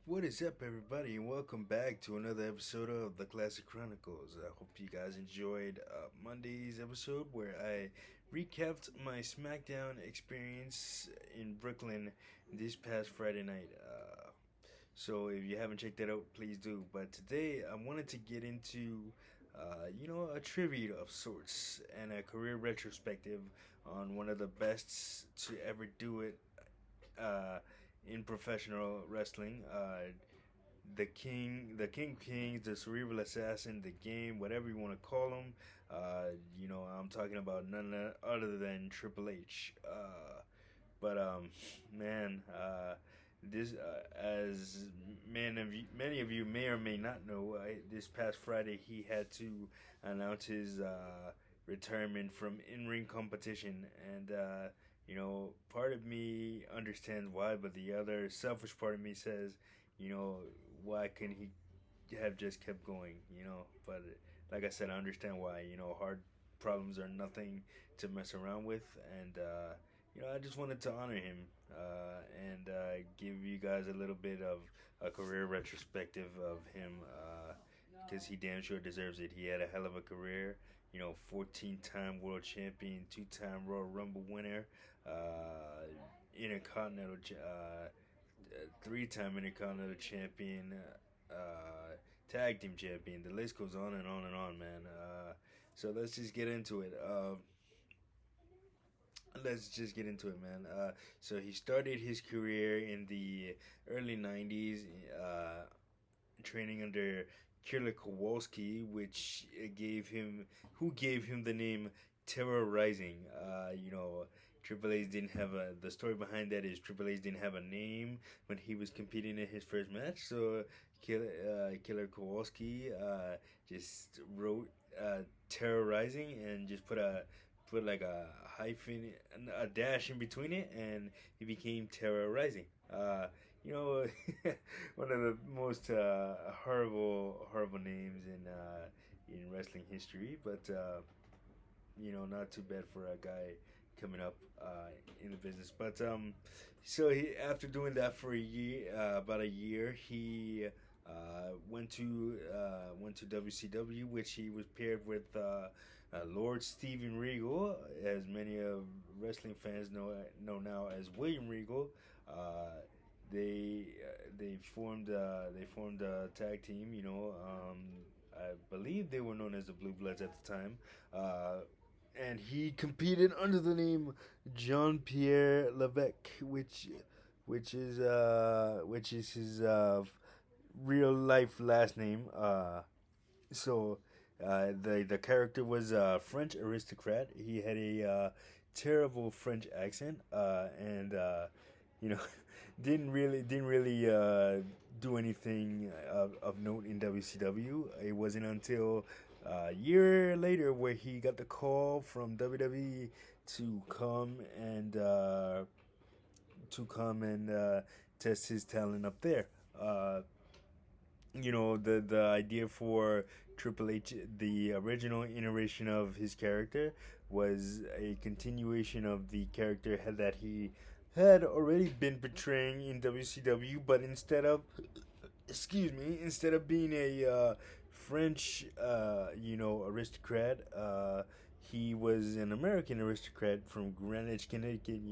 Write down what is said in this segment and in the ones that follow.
What is up, everybody, and welcome back to another episode of the Classic Chronicles. I hope you guys enjoyed Monday's episode where I recapped my SmackDown experience in Brooklyn this past Friday night. So if you haven't checked that out, please do. But today I wanted to get into, a tribute of sorts and a career retrospective on one of the best to ever do it uh, in professional wrestling. The King Kings, the Cerebral Assassin, the Game, whatever you want to call him. I'm talking about none other than Triple H. But man, this as many of you may or may not know, this past Friday he had to announce his retirement from in-ring competition, and part of me understands why, but the other selfish part of me says, you know, why couldn't he have just kept going? But like I said, I understand why. Hard problems are nothing to mess around with, and I just wanted to honor him and give you guys a little bit of a career retrospective of him because he damn sure deserves it. He had a hell of a career. 14-time world champion, two-time Royal Rumble winner, intercontinental, three-time intercontinental champion, tag team champion. The list goes on and on and on, man. So let's just get into it. Let's just get into it, man. So he started his career in the early '90s, training under Killer Kowalski, which who gave him the name Terror Rising. Triple H didn't have a. The story behind that is Triple H didn't have a name when he was competing in his first match, so Killer Kowalski just wrote Terror Rising and just put like a hyphen, a dash in between it, and he became Terror Rising. You know, one of the most horrible names in wrestling history, but not too bad for a guy coming up in the business. But so he after doing that for a year, about a year, he went to WCW, which he was paired with Lord Steven Regal, as many of wrestling fans know now as William Regal. They formed a tag team. I believe they were known as the Blue Bloods at the time. And he competed under the name Jean Pierre Levesque, which is his real life last name. The character was a French aristocrat. He had a terrible French accent, and you know, didn't really do anything of note in WCW. It wasn't until a year later where he got the call from WWE to come and test his talent up there. The idea for Triple H, the original iteration of his character, was a continuation of the character that he had already been portraying in WCW, but instead of being a French, aristocrat, he was an American aristocrat from Greenwich, Connecticut.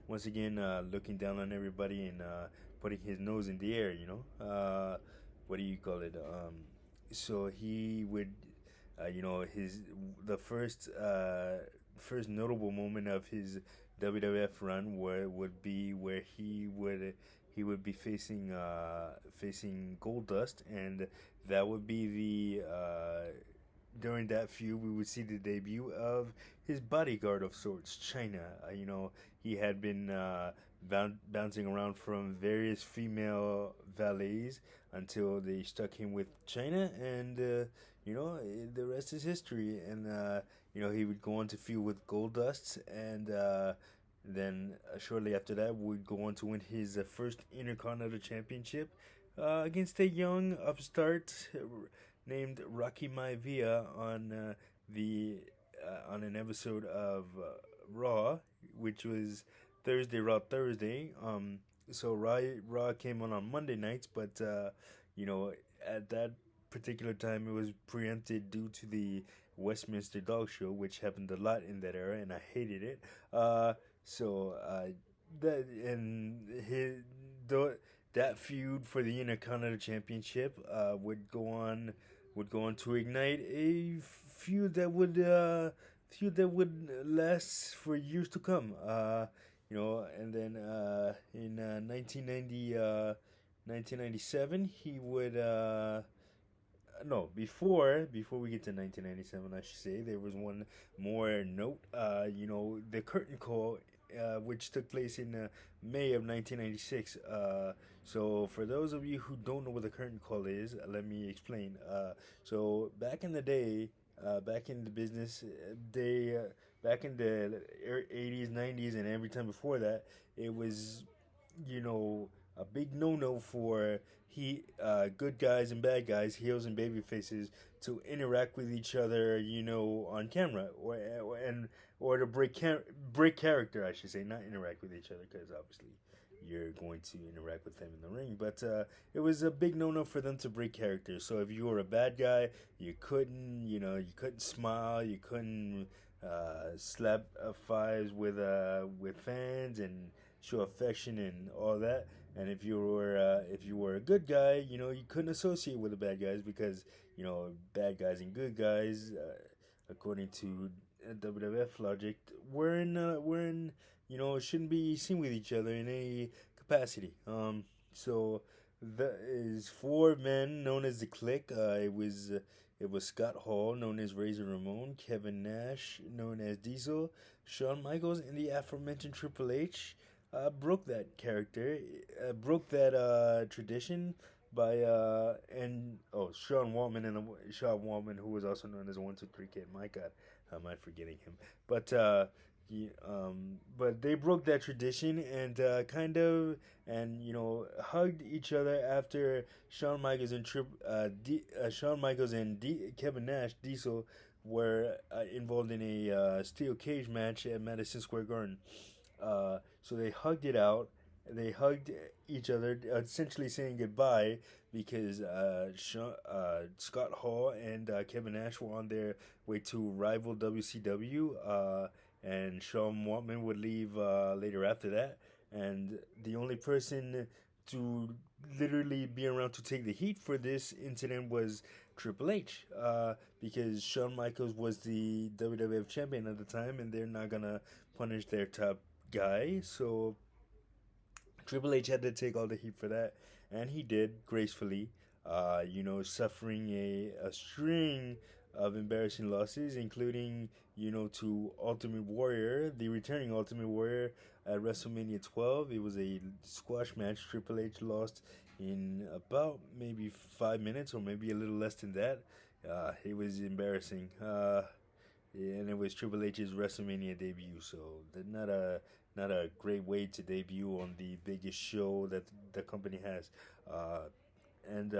Once again, looking down on everybody and putting his nose in the air. What do you call it? So he would, his the first notable moment of his WWF run would be where he would be facing Goldust, and that would be the during that feud we would see the debut of his bodyguard of sorts, China. He had been bouncing around from various female valets until they stuck him with China, and the rest is history. And he would go on to feud with Goldust, and then shortly after that, would go on to win his first Intercontinental Championship against a young upstart named Rocky Maivia on an episode of Raw, which was Raw Thursday. so Raw came on Monday nights, but you know, at that particular time, it was preempted due to the Westminster Dog Show, which happened a lot in that era, and I hated it. So that and his the, that feud for the Intercontinental Championship would go on to ignite a feud that would last for years to come. And then in 1997, he would no before we get to 1997, I should say there was one more note. The curtain call, which took place in May of 1996. So for those of you who don't know what the curtain call is, let me explain. So back in the day, back in the business day, back in the 80s, 90s, and every time before that, it was, you know, a big no-no for good guys and bad guys, heels and baby faces, to interact with each other, on camera, or to break character, I should say, not interact with each other, because obviously you're going to interact with them in the ring. But it was a big no-no for them to break character. So if you were a bad guy, you couldn't smile, you couldn't slap fives with fans and show affection and all that. And if you were a good guy, you couldn't associate with the bad guys, because bad guys and good guys, according to WWF logic, shouldn't be seen with each other in any capacity. So the is four men known as the Clique. It was Scott Hall, known as Razor Ramon, Kevin Nash, known as Diesel, Shawn Michaels, and the aforementioned Triple H. Broke that character, broke that tradition by and oh Sean Waltman, who was also known as 1 2 3 Kid. My God, how am I forgetting him? But they broke that tradition and hugged each other after Shawn Michaels and Kevin Nash Diesel were involved in a steel cage match at Madison Square Garden. So they hugged it out. They hugged each other, essentially saying goodbye, because Scott Hall and Kevin Nash were on their way to rival WCW, and Sean Waltman would leave later after that. And the only person to literally be around to take the heat for this incident was Triple H, because Shawn Michaels was the WWF champion at the time, and they're not gonna punish their top guy. So Triple H had to take all the heat for that, and he did gracefully. Suffering a string of embarrassing losses, including to Ultimate Warrior, the returning Ultimate Warrior at WrestleMania 12. It was a squash match. Triple H lost in about maybe 5 minutes, or maybe a little less than that. It was embarrassing. And it was Triple H's WrestleMania debut, so not a great way to debut on the biggest show that the company has. And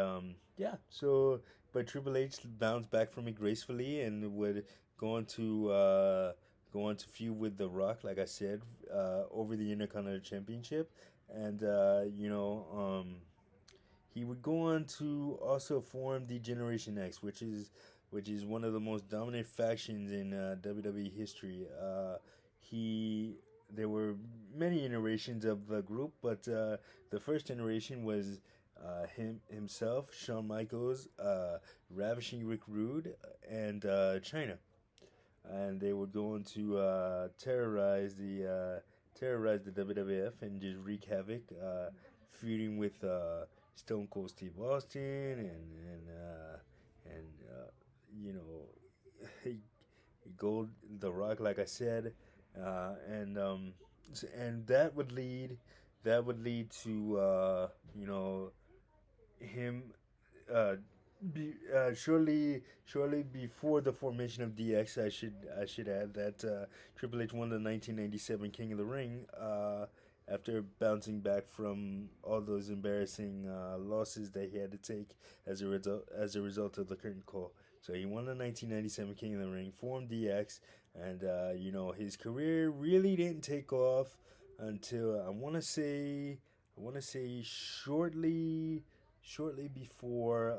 yeah, so but Triple H bounced back from it gracefully and would go on to feud with The Rock, like I said, over the Intercontinental Championship, and he would go on to also form the Generation X, which is one of the most dominant factions in WWE history. He There were many iterations of the group, but the first iteration was himself, Shawn Michaels, Ravishing Rick Rude, and China, and they would go on to terrorize the WWF and just wreak havoc, feuding with Stone Cold Steve Austin and Gold, The Rock, like I said, and that would lead to him uh, shortly before the formation of DX. I should add that Triple H won the 1997 King of the Ring after bouncing back from all those embarrassing losses that he had to take as a result of the curtain call. So he won the 1997 King of the Ring, formed DX, and his career really didn't take off until I want to say I want to say shortly before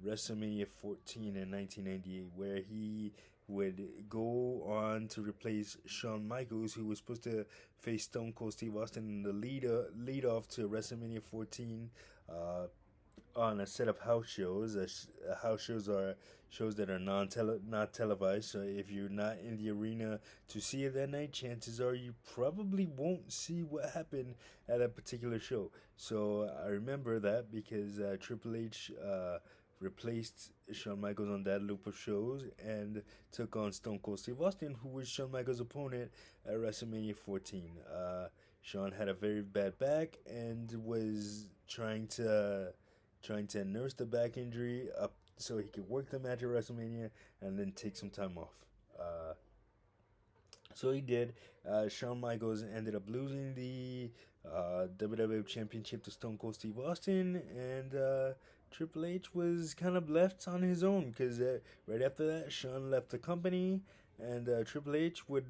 WrestleMania 14 in 1998, where he would go on to replace Shawn Michaels, who was supposed to face Stone Cold Steve Austin in the lead off to WrestleMania 14. Uh, on a set of house shows. House shows are shows that are not televised. So if you're not in the arena to see it that night, chances are you probably won't see what happened at a particular show. So I remember that because Triple H replaced Shawn Michaels on that loop of shows and took on Stone Cold Steve Austin, who was Shawn Michaels' opponent at WrestleMania 14. Shawn had a very bad back and was trying to nurse the back injury up so he could work the match at WrestleMania and then take some time off. Uh, so he did. Shawn Michaels ended up losing the WWF Championship to Stone Cold Steve Austin, and Triple H was kind of left on his own because right after that, Shawn left the company, and Triple H would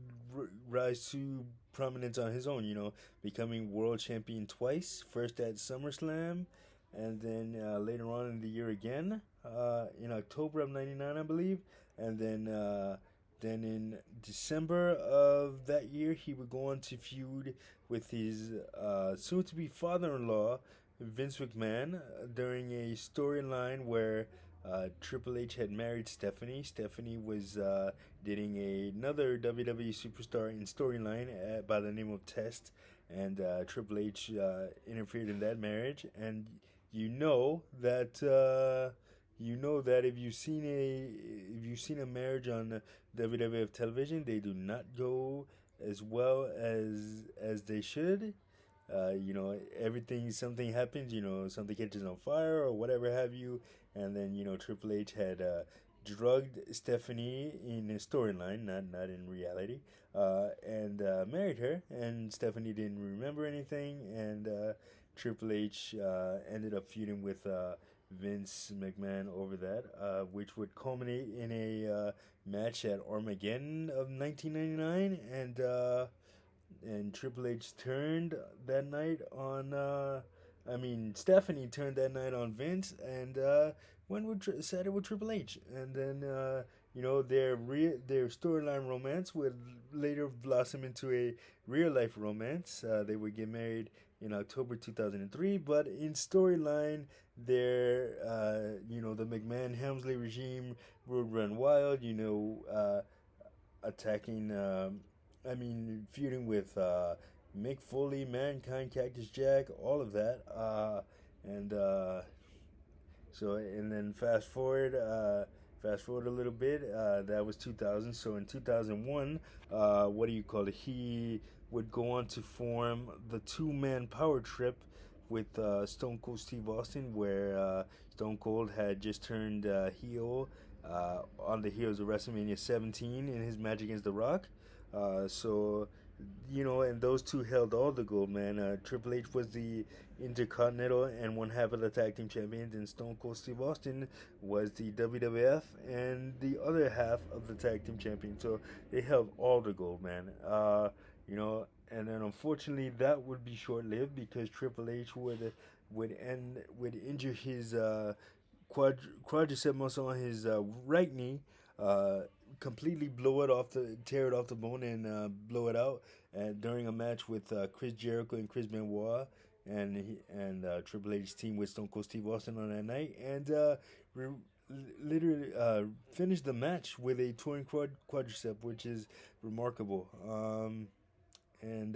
rise to prominence on his own. Becoming world champion twice. First at SummerSlam, and then later on in the year again, in October of '99, I believe, and then in December of that year, he would go on to feud with his soon to be father in law, Vince McMahon, during a storyline where Triple H had married Stephanie. Stephanie was dating another WWE superstar in storyline by the name of Test, and Triple H interfered in that marriage. And you know that. If you've seen a marriage on WWF television, they do not go as well as they should. Everything something happens. Something catches on fire or whatever have you, and then Triple H had drugged Stephanie in a storyline, not in reality, and married her, and Stephanie didn't remember anything, and Triple H ended up feuding with Vince McMahon over that, which would culminate in a match at Armageddon of 1999, and Triple H turned that night on. Stephanie turned that night on Vince, and went with sided with Triple H, and then their storyline romance would later blossom into a real life romance. They would get married in October 2003, but in storyline, the McMahon Helmsley regime would run wild. Attacking. Feuding with Mick Foley, Mankind, Cactus Jack, all of that, and and then fast forward a little bit. That was 2000. So in 2001, what do you call it? He would go on to form the two-man power trip with Stone Cold Steve Austin, where Stone Cold had just turned heel on the heels of WrestleMania 17 in his match against The Rock. And those two held all the gold, man. Triple H was the Intercontinental and one half of the Tag Team Champions, and Stone Cold Steve Austin was the WWF and the other half of the Tag Team Champions. So they held all the gold, man. And then unfortunately that would be short lived because Triple H would injure his quadricep muscle on his right knee, completely tear it off the bone, and blow it out. And during a match with Chris Jericho and Chris Benoit, and Triple H's team with Stone Cold Steve Austin on that night, and literally finished the match with a torn quadricep, which is remarkable. And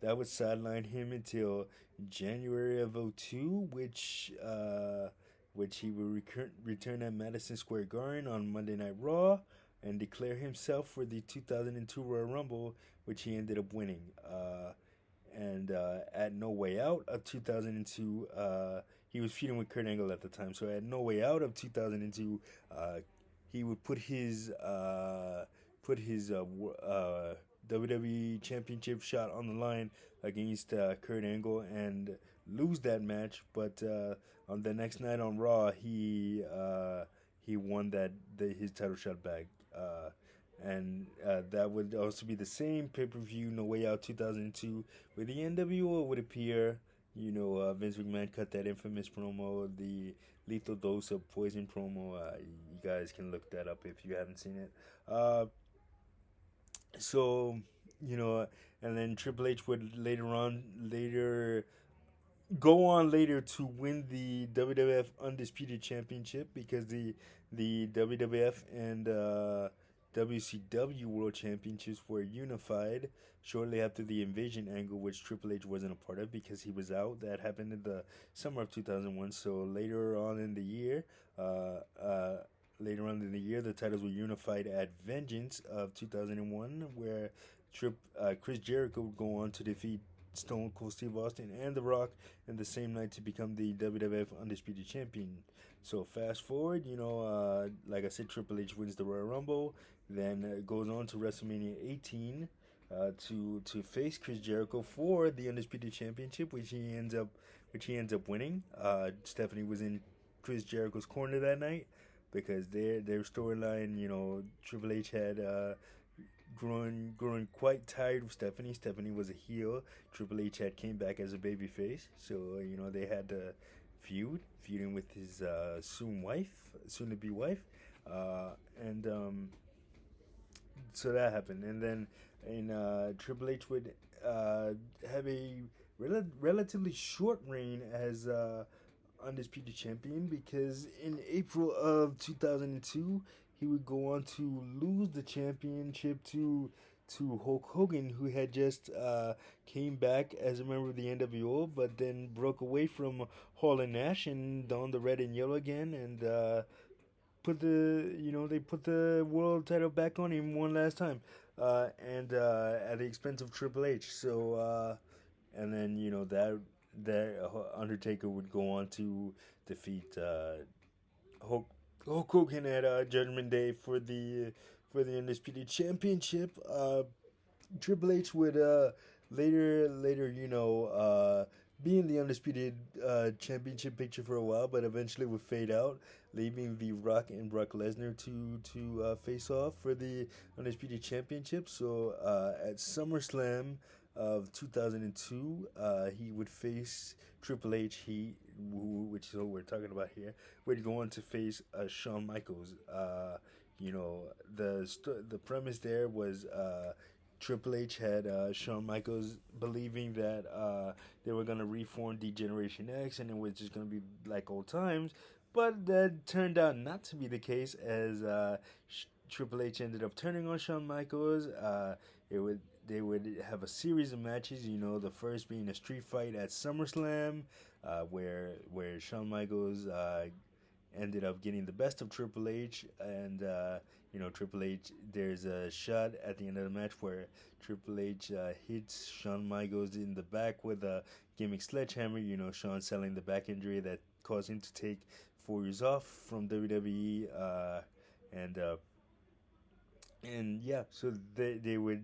that would sideline him until January of '02, which he would return at Madison Square Garden on Monday Night Raw and declare himself for the 2002 Royal Rumble, which he ended up winning. And at No Way Out of 2002, he was feuding with Kurt Angle at the time. So at No Way Out of 2002, he would put his WWE Championship shot on the line against Kurt Angle and lose that match. But on the next night on Raw, he won his title shot back. And that would also be the same pay-per-view, No Way Out 2002, where the NWO would appear Vince McMahon cut that infamous promo, the lethal dose of poison promo. You guys can look that up if you haven't seen it. So you know, and then Triple H would later go on later to win the WWF Undisputed Championship because the WWF and WCW World Championships were unified shortly after the Invasion angle, which Triple H wasn't a part of because he was out. That happened in the summer of 2001. So uh, uh, later on in the year, the titles were unified at Vengeance of 2001, where Chris Jericho would go on to defeat Stone Cold Steve Austin and The Rock in the same night to become the WWF Undisputed Champion. So fast forward, like I said, Triple H wins the Royal Rumble, then goes on to WrestleMania 18 to face Chris Jericho for the Undisputed Championship, which he ends up winning. Stephanie was in Chris Jericho's corner that night because their storyline, Triple H had growing quite tired of Stephanie. Stephanie was a heel. Triple H had came back as a babyface, so they had to feuding with his soon to be wife, and so that happened. And then Triple H would have a relatively short reign as undisputed champion because in April of 2002 he would go on to lose the championship to Hulk Hogan, who had just came back as a member of the NWO, but then broke away from Hall and Nash and donned the red and yellow again, and they put the world title back on him one last time, and at the expense of Triple H. So and then that Undertaker would go on to defeat Hulk, Hulk Hogan at Judgment Day for the undisputed championship. Triple H would later be in the undisputed championship picture for a while, but eventually would fade out, leaving The Rock and Brock Lesnar to face off for the undisputed championship. So at SummerSlam of 2002, he would face Triple H. Which is what we're talking about here, would go on to face Shawn Michaels. The premise there was Triple H had Shawn Michaels believing that they were going to reform D-Generation X and it was just going to be like old times. But that turned out not to be the case as Triple H ended up turning on Shawn Michaels. They would have a series of matches, the first being a street fight at SummerSlam, where Shawn Michaels ended up getting the best of Triple H, and Triple H. There's a shot at the end of the match where Triple H hits Shawn Michaels in the back with a gimmick sledgehammer. Shawn selling the back injury that caused him to take 4 years off from WWE, and yeah, so they were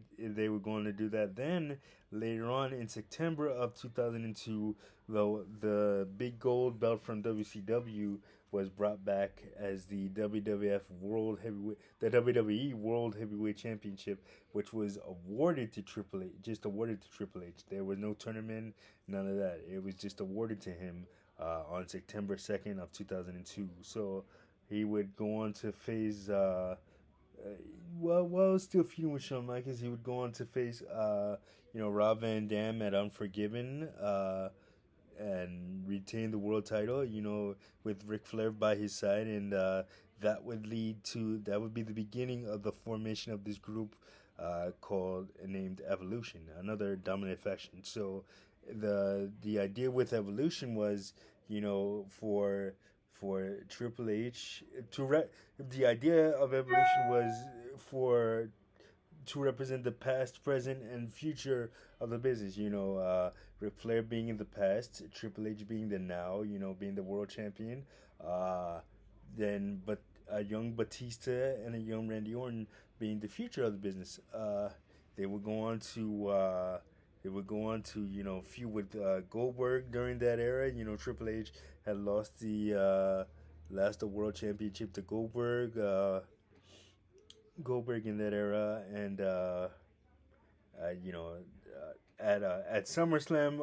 going to do that. Then later on in September of 2002, the big gold belt from WCW was brought back as the WWE World Heavyweight Championship, which was awarded to Triple H. Just awarded to Triple H. There was no tournament, none of that. It was just awarded to him on September 2nd of 2002. So he would go on to face. While still feuding with Shawn Michaels, he would go on to face, Rob Van Dam at Unforgiven, and retain the world title, with Ric Flair by his side, and that would be the beginning of the formation of this group, named Evolution, another dominant faction. So, the idea with Evolution was, for Triple H the idea of Evolution was for to represent the past, present, and future of the business. Ric Flair being in the past, Triple H being the now. Being the world champion. But a young Batista and a young Randy Orton being the future of the business. They would go on to. Feud with Goldberg during that era. Triple H had lost the world championship to Goldberg in that era, and uh, you know, at SummerSlam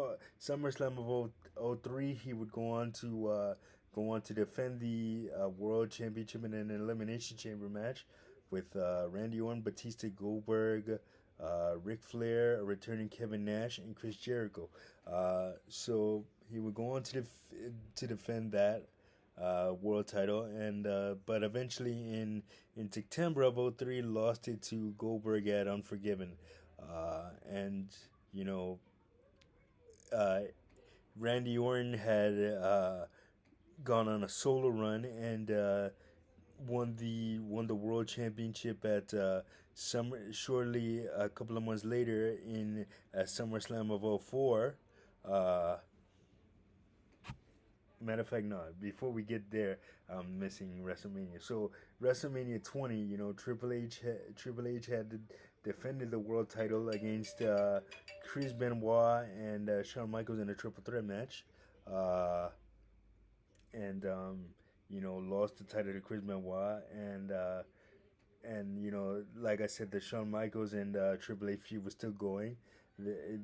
of 03, he would go on to defend the World Championship in an Elimination Chamber match with Randy Orton, Batista, Goldberg, Ric Flair, a returning Kevin Nash, and Chris Jericho. So he would go on to defend that world title, and but eventually in September of '03, lost it to Goldberg at Unforgiven, and you know uh, Randy Orton had gone on a solo run and won the world championship at summer shortly a couple of months later in SummerSlam of '04. Uh, Matter of fact, no. Before we get there, I'm missing WrestleMania. So WrestleMania 20, Triple H had defended the world title against Chris Benoit and Shawn Michaels in a triple threat match, uh, and lost the title to Chris Benoit and like I said, the Shawn Michaels and Triple H feud was still going. The,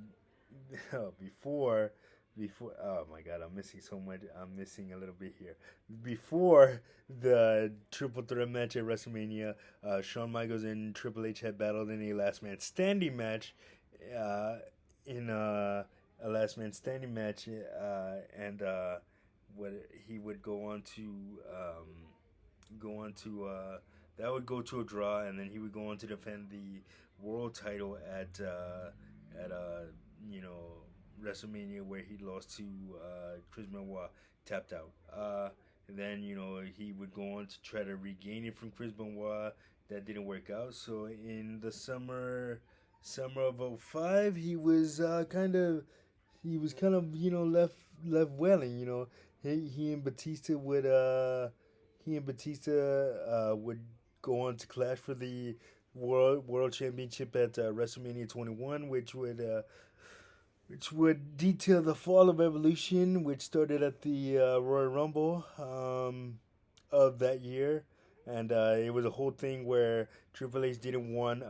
before oh my god, I'm missing so much. I'm missing a little bit here. Before the triple threat match at WrestleMania, Shawn Michaels and Triple H had battled in a last man standing match. Uh, in a last man standing match, and what he would go on to that would go to a draw, and then he would go on to defend the world title at you know WrestleMania, where he lost to Chris Benoit, tapped out. And then he would go on to try to regain it from Chris Benoit. That didn't work out. So in the summer of '05, he was kind of left welling. He and Batista would go on to clash for the world championship at WrestleMania 21, which would detail the fall of Evolution, which started at the Royal Rumble of that year. And it was a whole thing where Triple H didn't want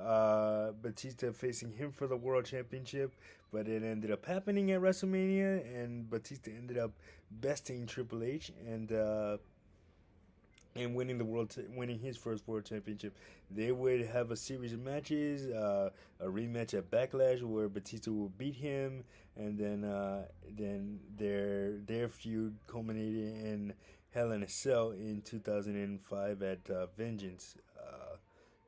Batista facing him for the World Championship, but it ended up happening at WrestleMania, and Batista ended up besting Triple H and winning his first world championship. They would have a series of matches, a rematch at Backlash where Batista would beat him, and then their feud culminated in Hell in a Cell in 2005 at Vengeance.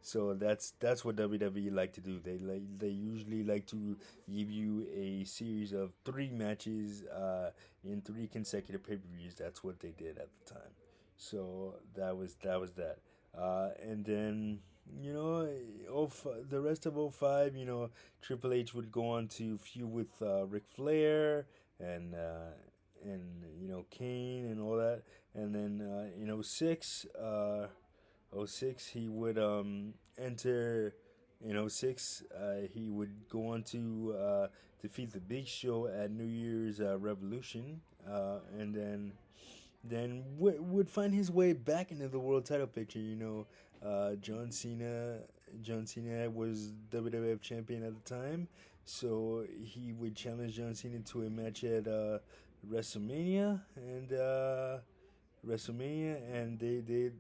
So that's what WWE like to do. They usually like to give you a series of three matches in three consecutive pay per views. That's what they did at the time. So that was that. And then the rest of '05, Triple H would go on to feud with Ric Flair and Kane and all that. And then in '06 he would enter. In '06 he would go on to defeat the Big Show at New Year's Revolution, and then would find his way back into the world title picture. John Cena. John Cena was WWF champion at the time, so he would challenge John Cena to a match at WrestleMania, and they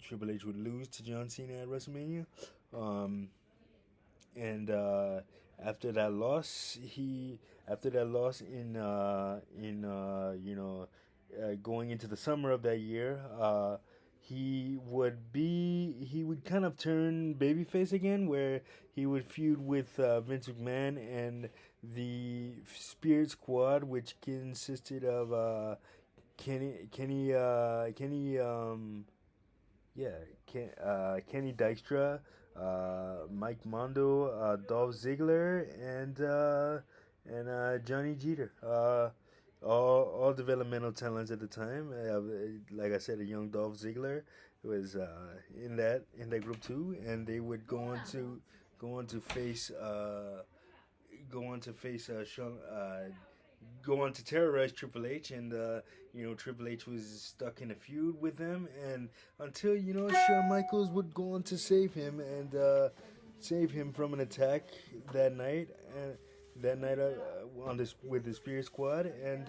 Triple H would lose to John Cena at WrestleMania. Um, and after that loss in going into the summer of that year, he would kind of turn babyface again, where he would feud with Vince McMahon and the Spirit Squad, which consisted of Kenny yeah Kenny Dykstra, Mike Mondo, Dolph Ziggler, and Johnny Jeter. All developmental talents at the time. Like I said, a young Dolph Ziggler was in that group too, and they would go on to face Sean, go on to terrorize Triple H, and Triple H was stuck in a feud with them, and until Shawn Michaels would go on to save him from an attack that night, and that night on this with the Spirit Squad, and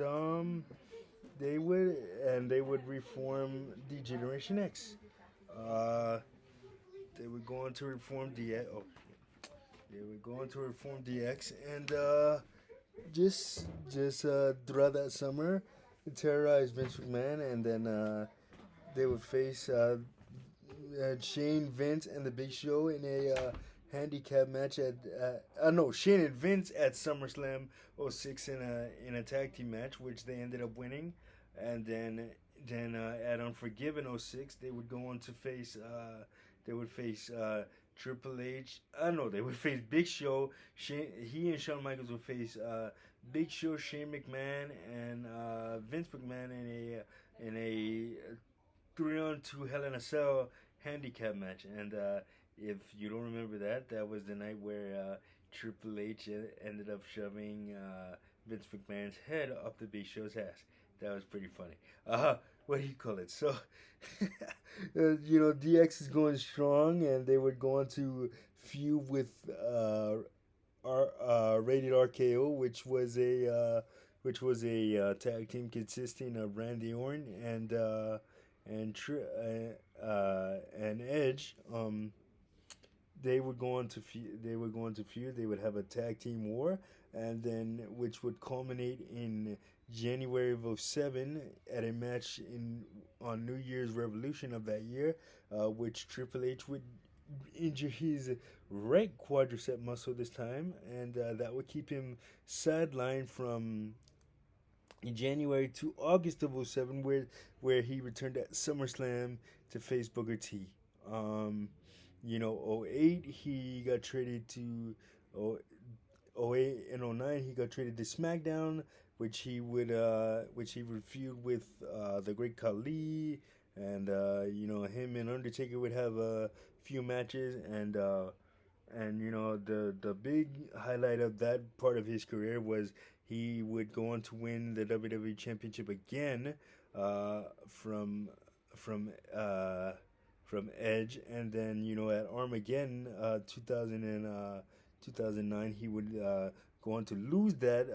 they would reform the Generation X. Uh, they were going to reform DX. Oh, they were going to reform DX, and throughout that summer, terrorize Vince McMahon, and then they would face Shane, Vince, and the Big Show in a handicap match at no Shane and Vince at SummerSlam '06 in a tag team match, which they ended up winning, and then at Unforgiven '06 they would go on to face they would face Triple H. No, they would face Big Show. He and Shawn Michaels would face Big Show, Shane McMahon, and Vince McMahon in a 3-on-2 Hell in a Cell handicap match. And if you don't remember that, that was the night where Triple H ended up shoving Vince McMahon's head up the Big Show's ass. That was pretty funny. What do you call it? So, DX is going strong, and they were going to feud with Rated RKO, which was a tag team consisting of Randy Orton and Edge. They would go on to feud. They would go on to feud. They would have a tag team war, and then which would culminate in January of '07 at a match on New Year's Revolution of that year, which Triple H would injure his right quadricep muscle this time, and that would keep him sidelined from January to August of '07, where he returned at SummerSlam to face Booker T. '08 he got traded to '08 and '09 he got traded to SmackDown, which he would feud with the Great Khali, and him and Undertaker would have a few matches, and the big highlight of that part of his career was he would go on to win the WWE Championship again from Edge, and then at Armageddon 2009 he would go on to lose that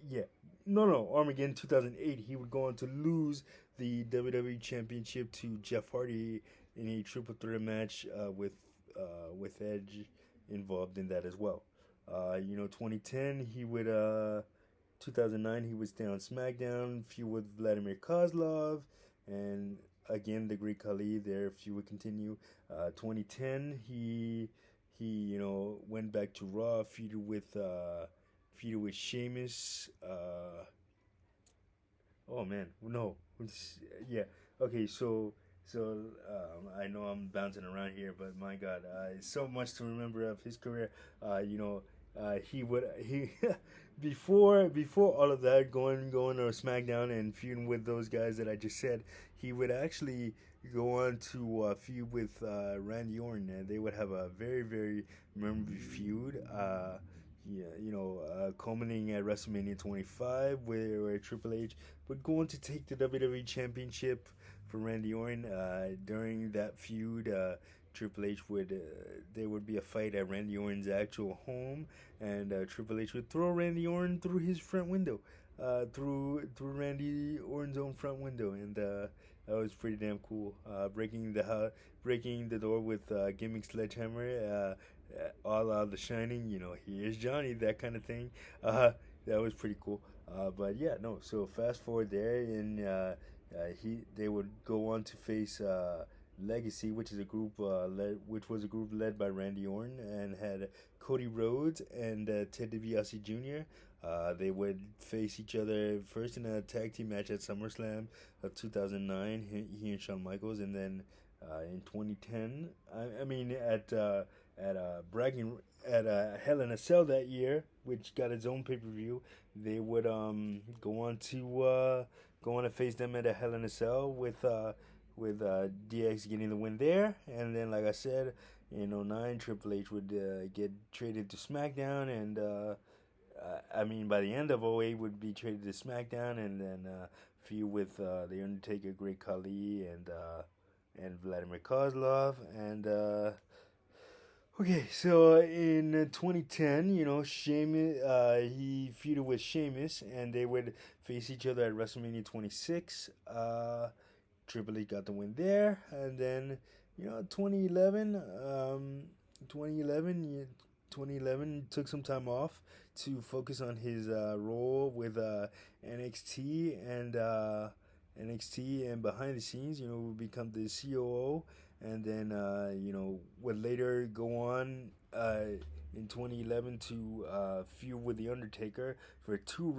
yeah, no, Armageddon 2008 he would go on to lose the WWE Championship to Jeff Hardy in a triple threat match with Edge involved in that as well. 2010 he would 2009 he would stay on SmackDown, feud with Vladimir Kozlov, and again the Great Khali. Their feud would continue. 2010 he went back to Raw, feuded with Sheamus. Oh man, no, yeah. Okay, I know I'm bouncing around here, but my God, so much to remember of his career. He before all of that, going to SmackDown and feuding with those guys that I just said, he would actually go on to feud with Randy Orton, and they would have a very, very memorable feud. Culminating at WrestleMania 25, where Triple H would go on to take the WWE Championship for Randy Orton. During that feud, Triple H there would be a fight at Randy Orton's actual home, and Triple H would throw Randy Orton through his front window, through Randy Orton's own front window, and that was pretty damn cool. Breaking the door with gimmick sledgehammer, all out The Shining. Here's Johnny, that kind of thing. That was pretty cool. But yeah, no. So fast forward there, and they would go on to face Legacy, which was a group led by Randy Orton and had Cody Rhodes and Ted DiBiase Jr. They would face each other first in a tag team match at SummerSlam of 2009. He and Shawn Michaels, and then in 2010, at Hell in a Cell that year, which got its own pay-per-view, they would go on to face them at a Hell in a Cell with DX getting the win there, and then like I said, in '09 Triple H would get traded to SmackDown, and by the end of '08 would be traded to SmackDown, and then feud with the Undertaker, Great Khali, and Vladimir Kozlov, and Okay, so in 2010, Sheamus, he feuded with Sheamus, and they would face each other at WrestleMania 26. Triple H got the win there, and then 2011, 2011, 2011 took some time off to focus on his role with NXT and NXT and behind the scenes. Would become the COO, and then would later go on in 2011 to feud with the Undertaker for two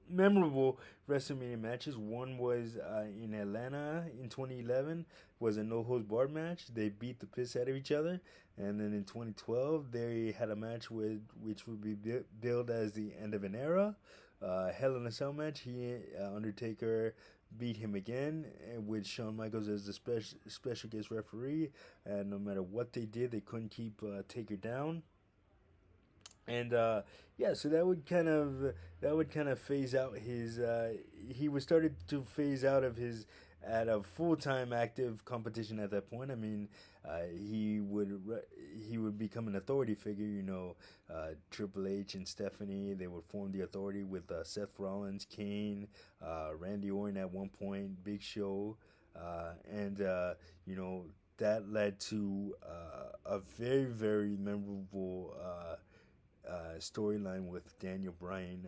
memorable WrestleMania matches. One was in Atlanta in 2011, was a no holds barred match. They beat the piss out of each other, and then in 2012 they had a match which would be billed as the end of an era. Hell in a Cell match. He Undertaker beat him again with Shawn Michaels as the special guest referee. And no matter what they did, they couldn't keep Taker down. And yeah, so that would kind of phase out his. He was started to phase out of his at a full time active competition at that point. I mean, he would become an authority figure. Triple H and Stephanie, they would form the authority with Seth Rollins, Kane, Randy Orton at one point, Big Show, and that led to a very very memorable storyline with Daniel Bryan,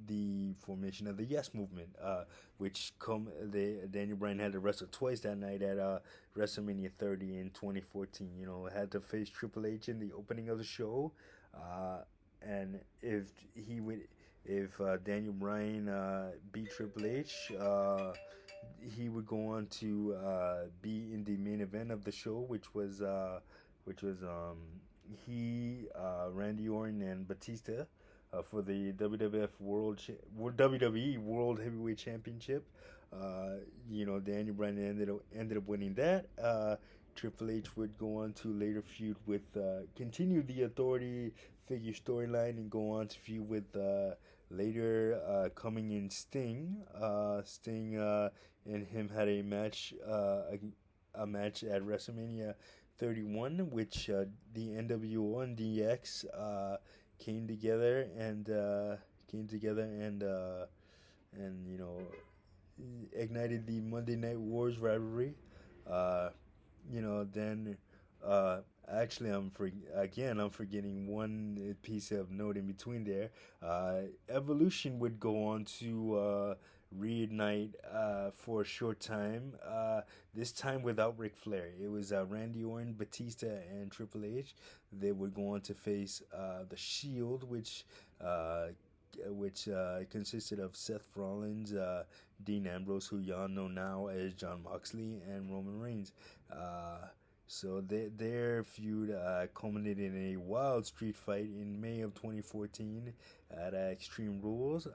the formation of the Yes Movement, Daniel Bryan had to wrestle twice that night at WrestleMania 30 in 2014. Had to face Triple H in the opening of the show, and if Daniel Bryan beat Triple H, he would go on to be in the main event of the show, which was Randy Orton and Batista for the WWE World Heavyweight Championship. Daniel Bryan ended up winning that. Triple H would go on to later feud with continue the authority figure storyline and go on to feud with later coming in Sting. Sting and him had a match at WrestleMania 31, which the NWO and DX came together and ignited the Monday Night Wars rivalry. Uh, then actually I'm forgetting one piece of note in between there. Evolution would go on to reignite for a short time. This time without Ric Flair. It was Randy Orton, Batista, and Triple H. They would go on to face the Shield, which consisted of Seth Rollins, Dean Ambrose, who y'all know now as John Moxley, and Roman Reigns. So their feud culminated in a wild street fight in May of 2014 at Extreme Rules.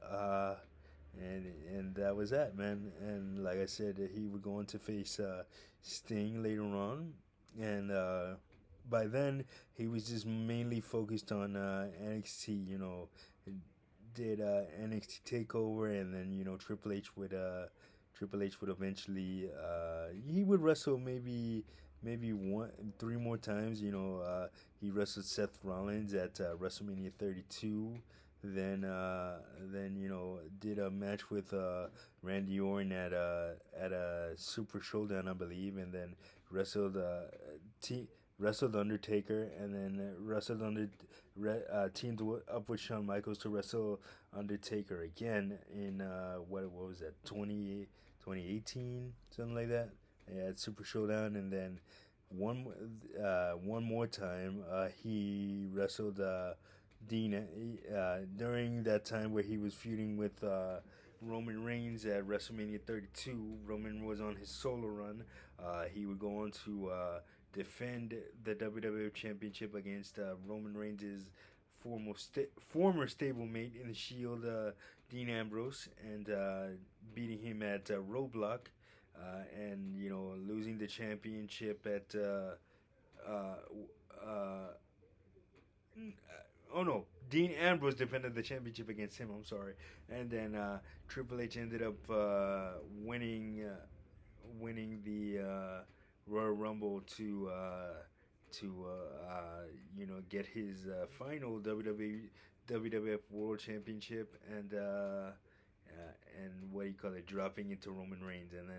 And that was that, man. And like I said, he would go on to face Sting later on, and by then he was just mainly focused on NXT. Did NXT Takeover, and then Triple H would eventually he would wrestle maybe one three more times. He wrestled Seth Rollins at WrestleMania 32. Then did a match with Randy Orton at a Super Showdown, I believe, and then wrestled wrestled Undertaker, and then teamed up with Shawn Michaels to wrestle Undertaker again in what was that 2018, something like that. Yeah, at Super Showdown, and then one one more time he wrestled Dean during that time where he was feuding with Roman Reigns at WrestleMania 32. Roman was on his solo run. He would go on to defend the WWE Championship against Roman Reigns' former stablemate in the Shield, Dean Ambrose, and beating him at Roadblock, and losing the championship at oh no, Dean Ambrose defended the championship against him. I'm sorry, and then Triple H ended up winning the Royal Rumble to get his final WWF World Championship, and what do you call it, dropping into Roman Reigns, and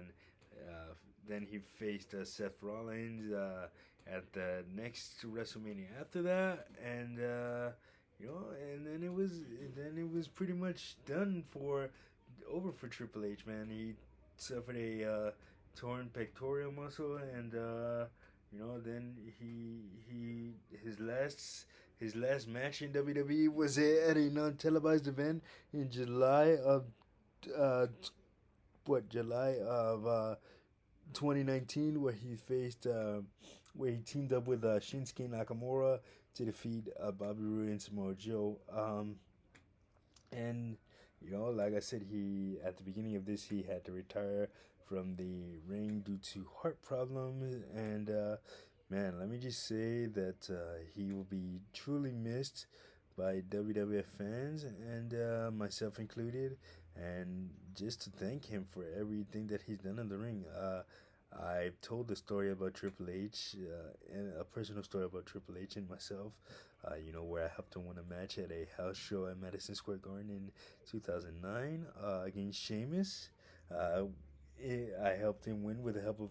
then he faced Seth Rollins at the next WrestleMania after that, and then it was pretty much done for over for Triple H, man. He suffered a torn pectoral muscle, and then he his last match in WWE was at a non-televised event in uh, July of 2019, where he teamed up with Shinsuke Nakamura to defeat Bobby Roode and Samoa Joe. And like I said, he at the beginning of this he had to retire from the ring due to heart problems, and man, let me just say that he will be truly missed by WWF fans, and myself included, and just to thank him for everything that he's done in the ring. I've told the story about Triple H, and a personal story about Triple H and myself, where I helped him win a match at a house show at Madison Square Garden in 2009 against Sheamus. Uh, I helped him win with the help of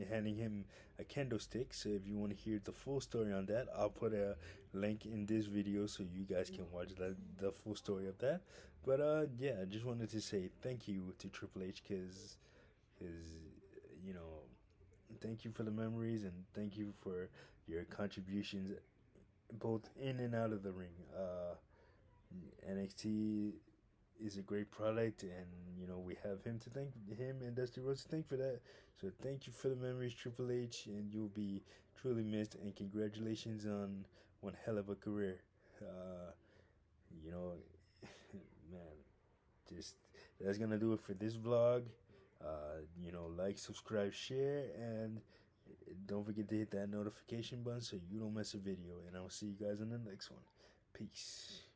handing him a kendo stick. So if you want to hear the full story on that, I'll put a link in this video so you guys can watch the full story of that. But yeah, I just wanted to say thank you to Triple H, because you know thank you for the memories, and thank you for your contributions both in and out of the ring. NXT is a great product, and we have him and Dusty Rhodes to thank for that. So thank you for the memories, Triple H, and you'll be truly missed. And congratulations on one hell of a career. You know, man, just that's gonna do it for this vlog. Like, subscribe, share, and don't forget to hit that notification button so you don't miss a video. And I'll see you guys in the next one. Peace.